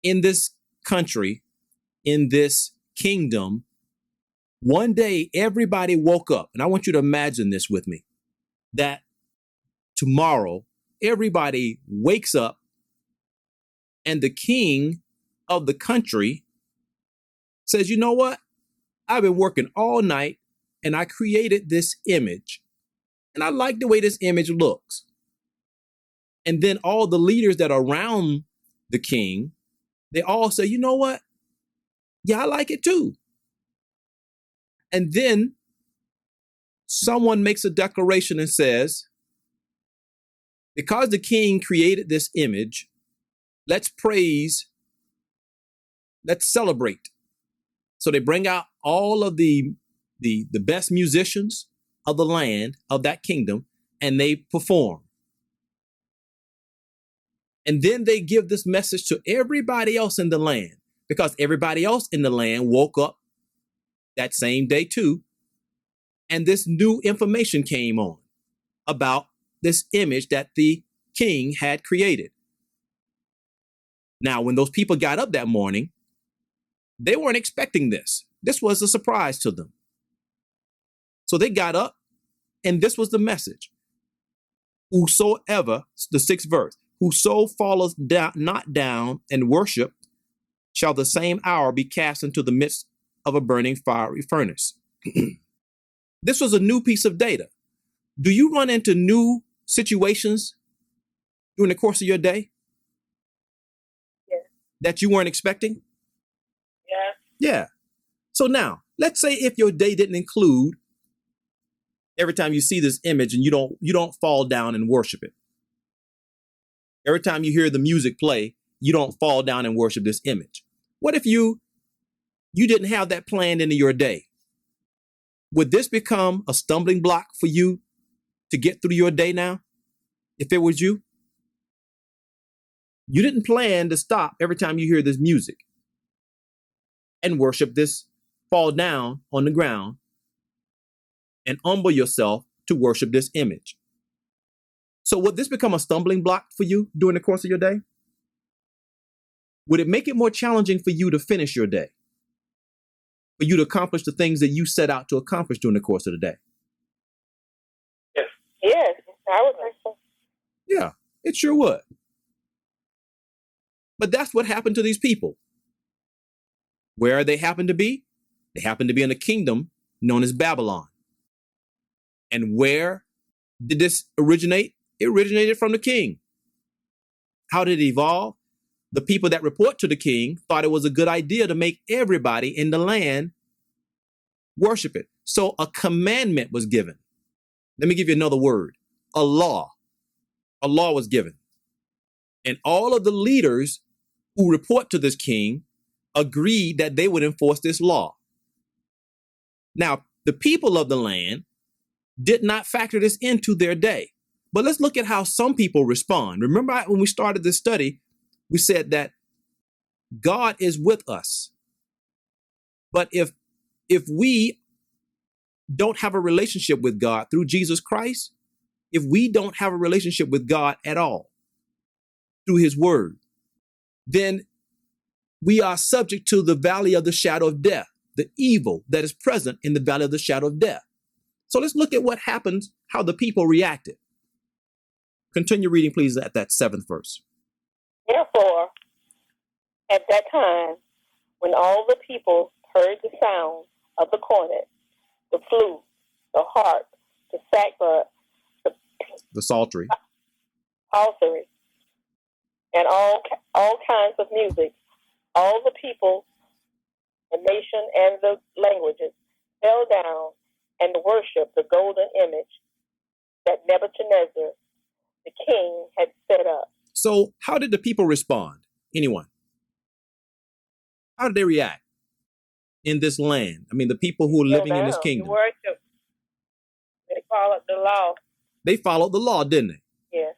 in this country, in this kingdom, one day everybody woke up, and I want you to imagine this with me, that tomorrow everybody wakes up and the king of the country says, you know what? I've been working all night and I created this image and I like the way this image looks. And then all the leaders that are around the king, they all say, you know what? Yeah, I like it too. And then someone makes a declaration and says, because the king created this image, let's praise, let's celebrate. So they bring out all of the best musicians of the land, of that kingdom, and they perform. And then they give this message to everybody else in the land, because everybody else in the land woke up that same day too. And this new information came on about this image that the king had created. Now, when those people got up that morning, they weren't expecting this. This was a surprise to them. So they got up, and this was the message. Whosoever, the 6th verse, whoso falleth not down and worship, shall the same hour be cast into the midst of a burning fiery furnace. This was a new piece of data. Do you run into new situations during the course of your day? Yes. That you weren't expecting? Yes. Yeah. So now, let's say if your day didn't include every time you see this image and you don't fall down and worship it. Every time you hear the music play, you don't fall down and worship this image. What if you didn't have that planned into your day? Would this become a stumbling block for you to get through your day now? If it was you? You didn't plan to stop every time you hear this music and worship this, fall down on the ground and humble yourself to worship this image. So would this become a stumbling block for you during the course of your day? Would it make it more challenging for you to finish your day? For you to accomplish the things that you set out to accomplish during the course of the day? Yes. Yes, I would think so. Yeah, it sure would. But that's what happened to these people. Where they happen to be? They happen to be in a kingdom known as Babylon. And where did this originate? It originated from the king. How did it evolve? The people that report to the king thought it was a good idea to make everybody in the land worship it. So a commandment was given. Let me give you another word. A law. A law was given. And all of the leaders who report to this king agreed that they would enforce this law. Now, the people of the land did not factor this into their day. But let's look at how some people respond. Remember when we started this study, we said that God is with us. But if we don't have a relationship with God through Jesus Christ, if we don't have a relationship with God at all through his word, then we are subject to the valley of the shadow of death, the evil that is present in the valley of the shadow of death. So let's look at what happens, how the people reacted. Continue reading, please, at that 7th verse. Therefore, at that time, when all the people heard the sound of the cornet, the flute, the harp, the sackbut, the psaltery, and all kinds of music, all the people, the nation, and the languages fell down and worshiped the golden image that Nebuchadnezzar, the king, had set up. So how did the people respond? Anyone? How did they react in this land? I mean, the people who are living in this kingdom. Worship. They followed the law. They followed the law, didn't they? Yes.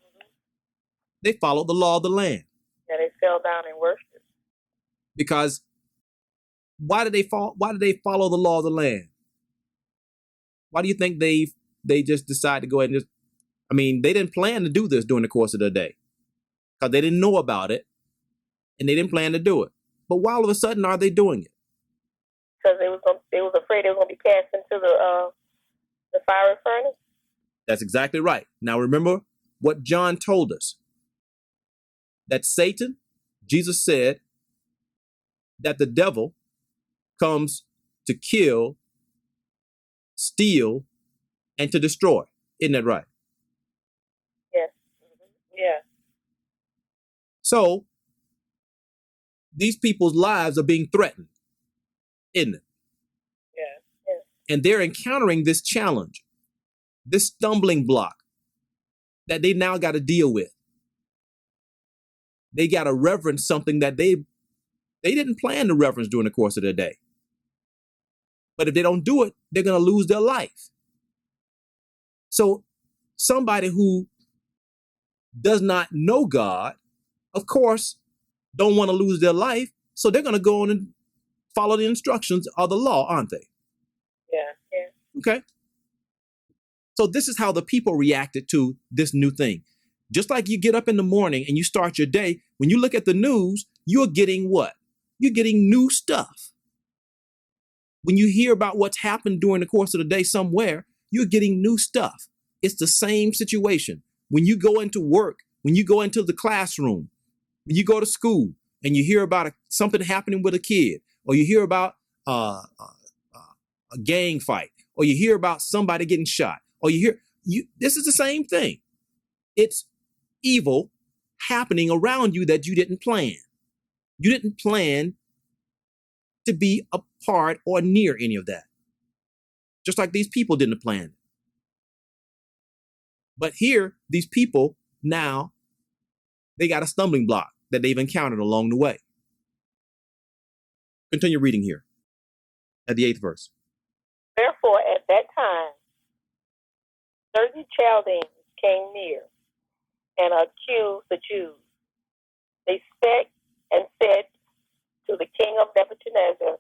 They followed the law of the land. Yeah, they fell down and worshiped. Because why did they follow the law of the land? Why do you think they just decided to go ahead and just, I mean, they didn't plan to do this during the course of the day because they didn't know about it. and they didn't plan to do it. But why all of a sudden are they doing it? Because they was afraid they were going to be cast into the fiery furnace. That's exactly right. Now remember what John told us. That Satan, Jesus said that the devil comes to kill, steal, and to destroy. Isn't that right? Yes. Yeah. So these people's lives are being threatened, isn't it? Yeah. And they're encountering this challenge, this stumbling block that they now got to deal with. They got to reverence something that they didn't plan to reverence during the course of their day. But if they don't do it, they're going to lose their life. So somebody who does not know God, of course, don't want to lose their life. So they're going to go on and follow the instructions of the law, aren't they? Yeah. Okay. So this is how the people reacted to this new thing. Just like you get up in the morning and you start your day, when you look at the news, you're getting what? You're getting new stuff. When you hear about what's happened during the course of the day somewhere, you're getting new stuff. It's the same situation. When you go into work, when you go into the classroom, when you go to school and you hear about something happening with a kid, or you hear about a gang fight, or you hear about somebody getting shot, or this is the same thing. It's evil happening around you that you didn't plan. You didn't plan to be a part or near any of that. Just like these people didn't plan. But here, these people now, they got a stumbling block that they've encountered along the way. Continue reading here at the 8th verse. Therefore, at that time, certain Chaldeans came near and accused the Jews. They spake and said to the king of Nebuchadnezzar,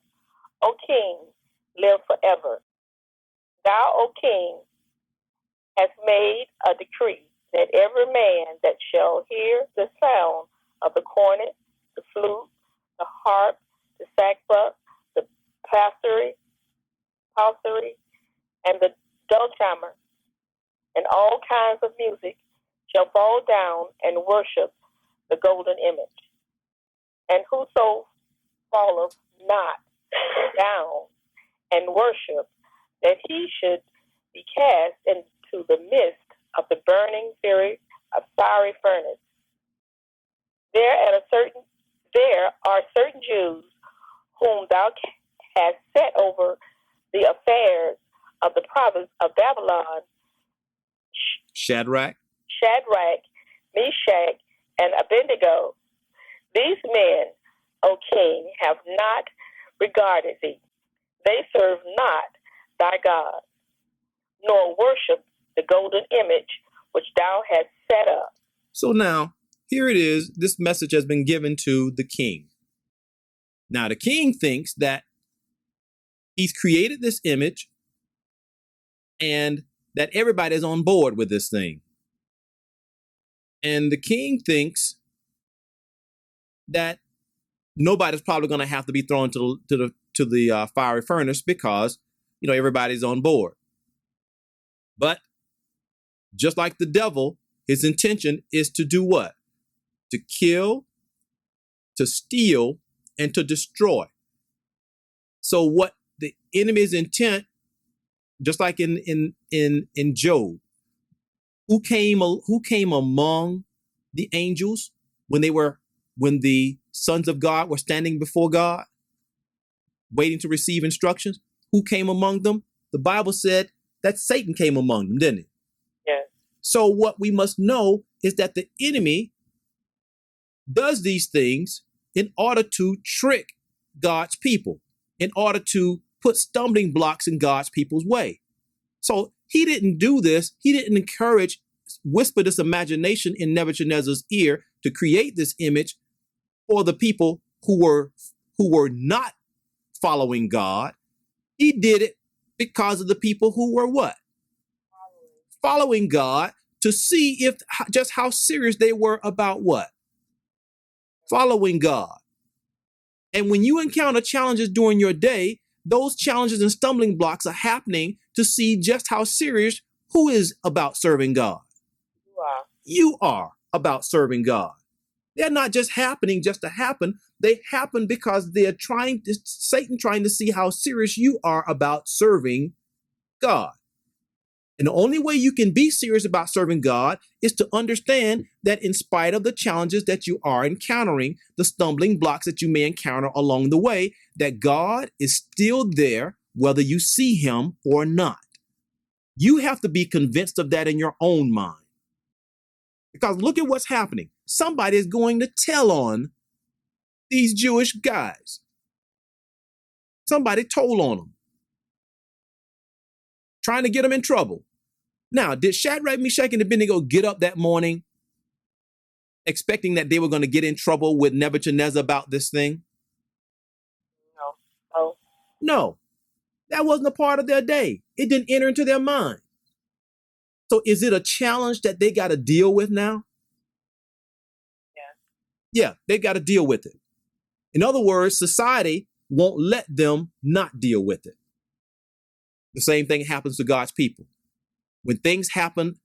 O king, live forever. Thou, O king, hast made a decree that every man that shall hear the sound of the cornet, the flute, the harp, the sackbut, the psaltery, and the dulcimer, and all kinds of music, shall fall down and worship the golden image. And whoso falleth not down and worship, that he should be cast into the midst of the burning fiery furnace. There are certain Jews whom thou hast set over the affairs of the province of Babylon, Shadrach, Meshach, and Abednego. These men, O king, have not regarded thee. They serve not thy God, nor worship the golden image which thou hast set up. So now, here it is. This message has been given to the king. Now, the king thinks that he's created this image and that everybody is on board with this thing. And the king thinks that nobody's probably going to have to be thrown to the fiery furnace because, everybody's on board. But just like the devil, his intention is to do what? To kill, to steal, and to destroy. So what the enemy's intent, just like in Job, who came among the angels when the sons of God were standing before God, waiting to receive instructions? Who came among them? The Bible said that Satan came among them, didn't it? Yeah. So what we must know is that the enemy does these things in order to trick God's people, in order to put stumbling blocks in God's people's way. So he didn't do this. He didn't whisper this imagination in Nebuchadnezzar's ear to create this image for the people who were not following God. He did it because of the people who were what? Following God, to see just how serious they were about what? following God. And when you encounter challenges during your day, those challenges and stumbling blocks are happening to see just how serious who is about serving God. You are. You are about serving God. They're not just happening just to happen. They happen because Satan trying to see how serious you are about serving God. And the only way you can be serious about serving God is to understand that in spite of the challenges that you are encountering, the stumbling blocks that you may encounter along the way, that God is still there, whether you see him or not. You have to be convinced of that in your own mind. Because look at what's happening. Somebody is going to tell on these Jewish guys. Somebody told on them, trying to get them in trouble. Now, did Shadrach, Meshach, and Abednego get up that morning expecting that they were going to get in trouble with Nebuchadnezzar about this thing? No. No, that wasn't a part of their day. It didn't enter into their mind. So is it a challenge that they got to deal with now? Yeah, they got to deal with it. In other words, society won't let them not deal with it. The same thing happens to God's people. When things happen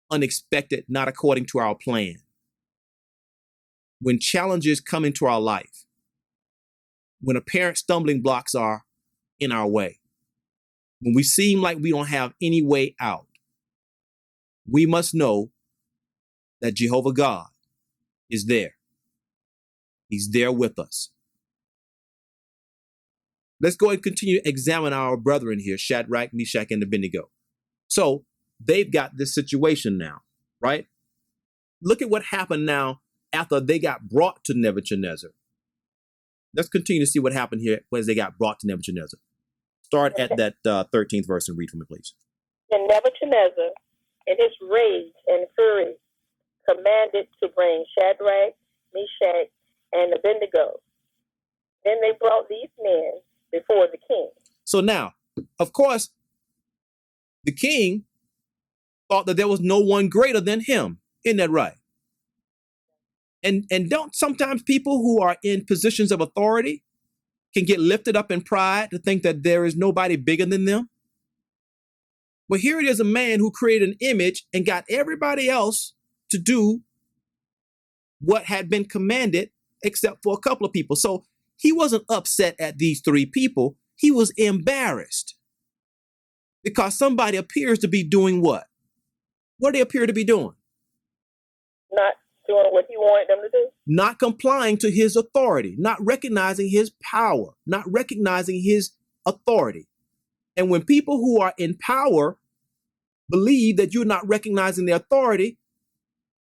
unexpected, not according to our plan, when challenges come into our life, when apparent stumbling blocks are in our way, when we seem like we don't have any way out, we must know that Jehovah God is there. He's there with us. Let's go and continue to examine our brethren here, Shadrach, Meshach, and Abednego. So they've got this situation now, right? Look at what happened now after they got brought to Nebuchadnezzar. Let's continue to see what happened here as they got brought to Nebuchadnezzar. Start at that 13th verse and read for me, please. And Nebuchadnezzar, in his rage and fury, commanded to bring Shadrach, Meshach, and Abednego. Then they brought these men before the king. So now, of course, the king thought that there was no one greater than him. Isn't that right? And don't sometimes people who are in positions of authority can get lifted up in pride to think that there is nobody bigger than them? Well, here it is, a man who created an image and got everybody else to do what had been commanded except for a couple of people. So he wasn't upset at these three people. He was embarrassed because somebody appears to be doing what? What do they appear to be doing? Not doing what he wanted them to do. Not complying to his authority, not recognizing his power, not recognizing his authority. And when people who are in power believe that you're not recognizing their authority,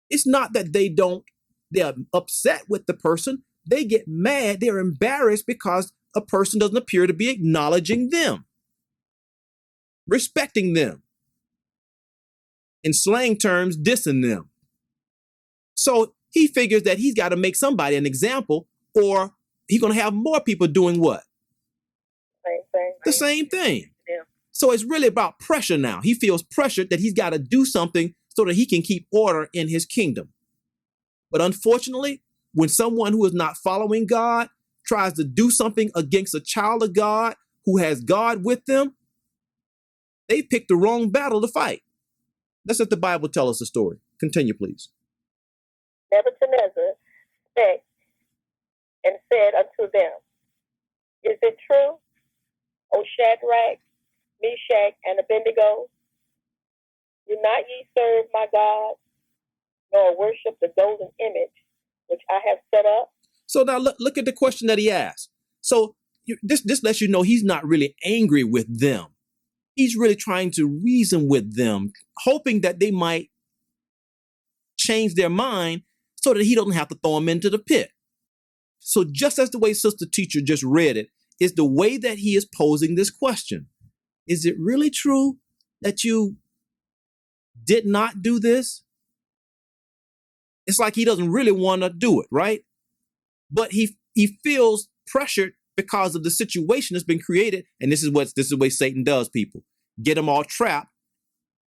it's not that they're upset with the person. They get mad. They're embarrassed because a person doesn't appear to be acknowledging them, respecting them, in slang terms, dissing them. So he figures that he's got to make somebody an example, or he's going to have more people doing what? Same thing. The same thing. Yeah. So it's really about pressure now. He feels pressured that he's got to do something so that he can keep order in his kingdom. But unfortunately, when someone who is not following God tries to do something against a child of God who has God with them, they picked the wrong battle to fight. Let's let the Bible tell us the story. Continue, please. Nebuchadnezzar spake and said unto them, Is it true, O Shadrach, Meshach, and Abednego? Do not ye serve my God, nor worship the golden image which I have set up? So now look at the question that he asked. So this lets you know he's not really angry with them. He's really trying to reason with them, hoping that they might change their mind so that he doesn't have to throw them into the pit. So just as the way Sister Teacher just read it, is the way that he is posing this question. Is it really true that you did not do this? It's like he doesn't really want to do it, right? But he feels pressured because of the situation that's been created. And this is the way Satan does people. Get them all trapped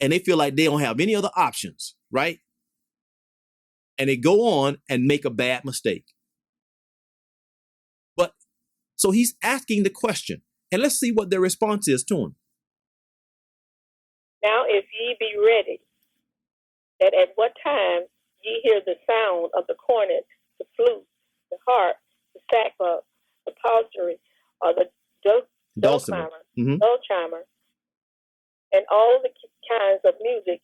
and they feel like they don't have any other options, right? and they go on and make a bad mistake. But so he's asking the question, and let's see what their response is to him. Now if ye be ready, that at what time ye hear the sound of the cornet, the flute, the harp, the sackbut, the psaltery, or the dulcimer, dulcimer, and all the kinds of music,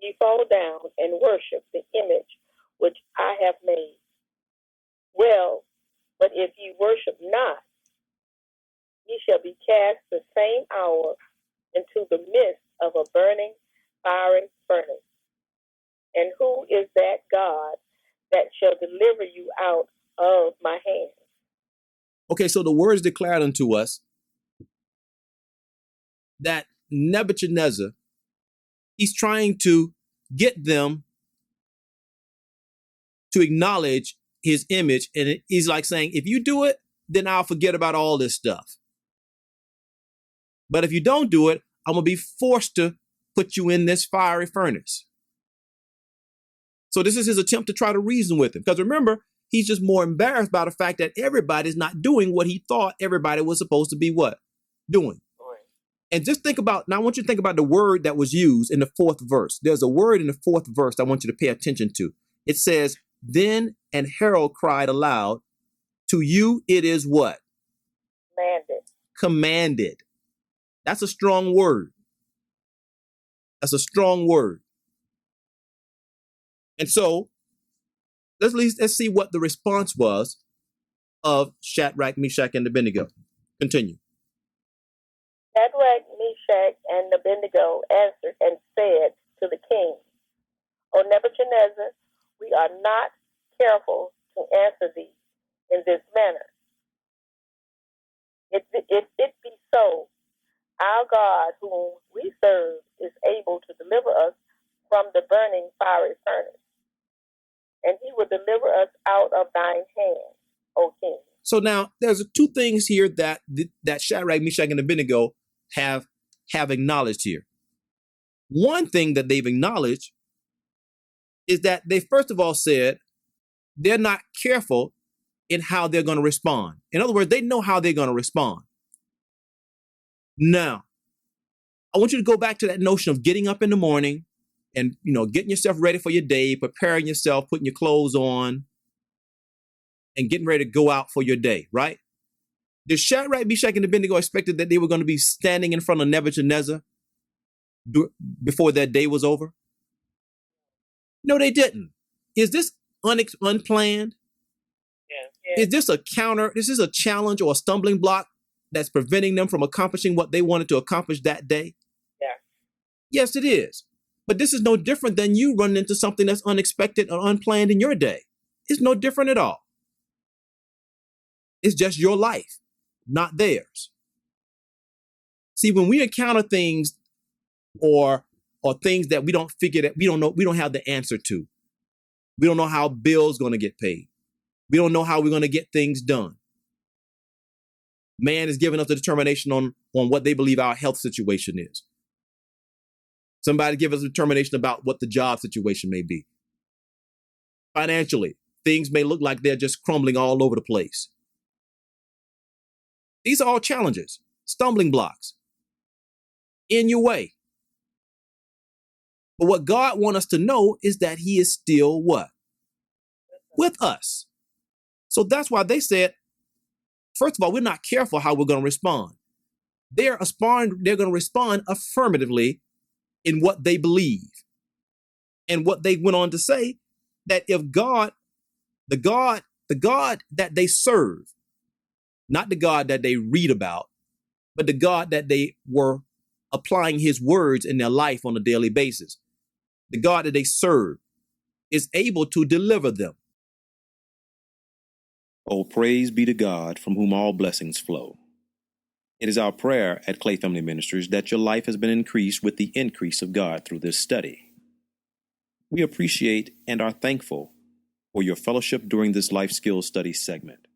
ye fall down and worship the image which I have made. Well, but if ye worship not, ye shall be cast the same hour into the midst of a burning fiery furnace. And who is that God that shall deliver you out of my hand? Okay, so the words declared unto us that Nebuchadnezzar, he's trying to get them to acknowledge his image. And he's like saying, if you do it, then I'll forget about all this stuff. But if you don't do it, I'm going to be forced to put you in this fiery furnace. So this is his attempt to try to reason with him. Because remember, he's just more embarrassed by the fact that everybody's not doing what he thought everybody was supposed to be what? Doing. And just think about, now I want you to think about the word that was used in the 4th verse. There's a word in the 4th verse I want you to pay attention to. It says, then an herald cried aloud, to you it is what? Commanded. Commanded. That's a strong word. That's a strong word. And so let's see what the response was of Shadrach, Meshach, and Abednego. Continue. Shadrach, Meshach, and Abednego answered and said to the king, O Nebuchadnezzar, we are not careful to answer thee in this manner. If it be so, our God, whom we serve, is able to deliver us from the burning fiery furnace, and he will deliver us out of thine hand, O king. So now there's 2 things here that Shadrach, Meshach, and Abednego have acknowledged here. One thing that they've acknowledged is that they first of all said they're not careful in how they're going to respond. In other words, they know how they're going to respond. Now, I want you to go back to that notion of getting up in the morning and, getting yourself ready for your day, preparing yourself, putting your clothes on, and getting ready to go out for your day, right? Did Shadrach, Meshach, and Abednego expected that they were going to be standing in front of Nebuchadnezzar before their day was over? No, they didn't. Is this unplanned? Yeah. Is this a challenge or a stumbling block that's preventing them from accomplishing what they wanted to accomplish that day? Yeah. Yes, it is. But this is no different than you running into something that's unexpected or unplanned in your day. It's no different at all. It's just your life, not theirs. See, when we encounter things or things that we don't figure that we don't have the answer to. We don't know how bills going to get paid. We don't know how we're going to get things done. Man is giving us the determination on what they believe our health situation is. Somebody give us a determination about what the job situation may be. Financially, things may look like they're just crumbling all over the place. These are all challenges, stumbling blocks in your way. But what God wants us to know is that he is still what? With us. So that's why they said, first of all, we're not careful how we're going to respond. They're going to respond affirmatively in what they believe. And what they went on to say, that if God, the God that they serve, not the God that they read about, but the God that they were applying his words in their life on a daily basis, the God that they serve is able to deliver them. Oh, praise be to God, from whom all blessings flow. It is our prayer at Clay Family Ministries that your life has been increased with the increase of God through this study. We appreciate and are thankful for your fellowship during this life skills study segment.